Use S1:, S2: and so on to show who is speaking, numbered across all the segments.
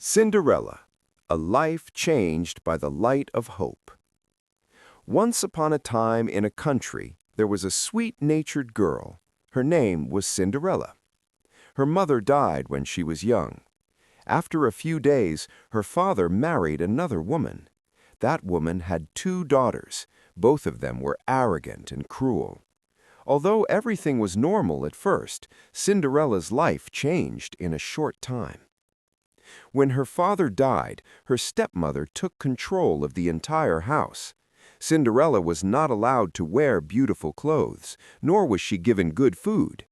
S1: Cinderella, a life changed by the light of hope. Once upon a time in a country, there was a sweet-natured girl. Her name was Cinderella. Her mother died when she was young. After a few days, her father married another woman. That woman had 2 daughters. Both of them were arrogant and cruel. Although everything was normal at first, Cinderella's life changed in a short time. When her father died, her stepmother took control of the entire house. Cinderella was not allowed to wear beautiful clothes, nor was she given good food.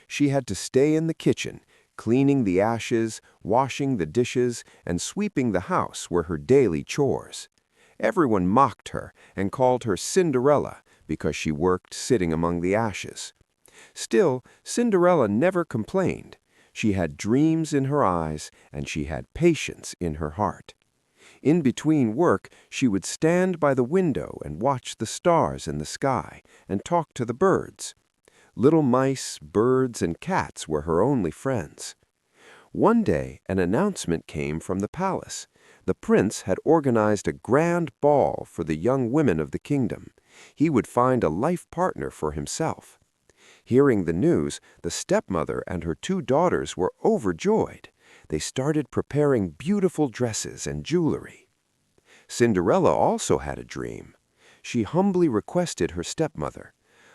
S1: She had to stay in the kitchen, cleaning the ashes, washing the dishes, and sweeping the house were her daily chores. Everyone mocked her and called her Cinderella because she worked sitting among the ashes. Still, Cinderella never complained. She had dreams in her eyes, and she had patience in her heart. In between work, she would stand by the window and watch the stars in the sky and talk to the birds. Little mice, birds, and cats were her only friends. One day, an announcement came from the palace. The prince had organized a grand ball for the young women of the kingdom. He would find a life partner for himself. Hearing the news, the stepmother and her 2 daughters were overjoyed. They started preparing beautiful dresses and jewelry. Cinderella also had a dream. She humbly requested her stepmother,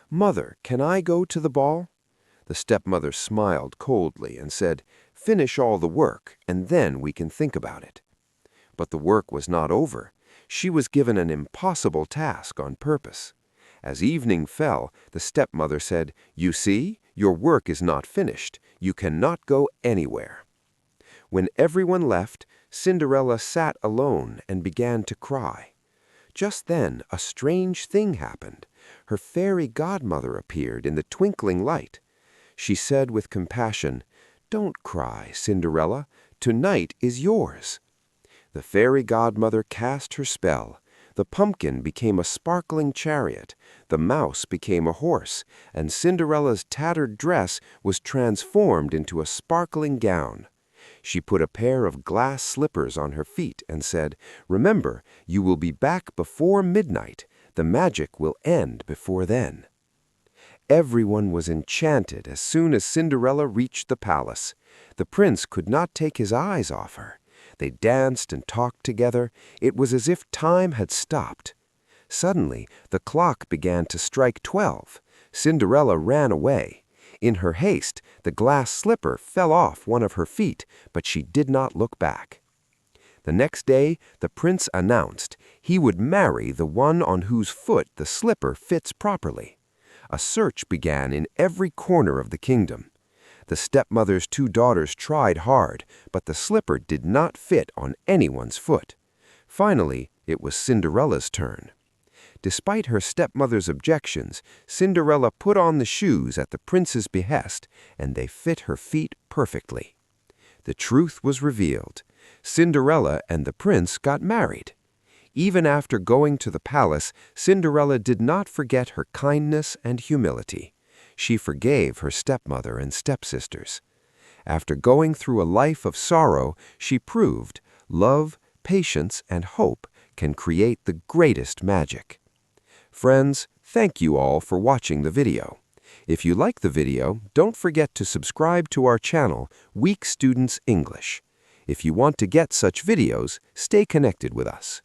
S1: "Mother, can I go to the ball?" The stepmother smiled coldly and said, "Finish all the work, and then we can think about it." But the work was not over. She was given an impossible task on purpose. As evening fell, the stepmother said, "You see, your work is not finished. You cannot go anywhere." When everyone left, Cinderella sat alone and began to cry. Just then, a strange thing happened. Her fairy godmother appeared in the twinkling light. She said with compassion, "Don't cry, Cinderella. Tonight is yours." The fairy godmother cast her spell. The pumpkin became a sparkling chariot, the mouse became a horse, and Cinderella's tattered dress was transformed into a sparkling gown. She put a pair of glass slippers on her feet and said, "Remember, you will be back before midnight. The magic will end before then." Everyone was enchanted as soon as Cinderella reached the palace. The prince could not take his eyes off her. They danced and talked together. It was as if time had stopped. Suddenly, the clock began to strike 12. Cinderella ran away. In her haste, the glass slipper fell off one of her feet, but she did not look back. The next day, the prince announced he would marry the one on whose foot the slipper fits properly. A search began in every corner of the kingdom. The stepmother's 2 daughters tried hard, but the slipper did not fit on anyone's foot. Finally, it was Cinderella's turn. Despite her stepmother's objections, Cinderella put on the shoes at the prince's behest, and they fit her feet perfectly. The truth was revealed. Cinderella and the prince got married. Even after going to the palace, Cinderella did not forget her kindness and humility. She forgave her stepmother and stepsisters. After going through a life of sorrow, she proved love, patience, and hope can create the greatest magic. Friends, thank you all for watching the video. If you like the video, don't forget to subscribe to our channel, Weak Students English. If you want to get such videos, stay connected with us.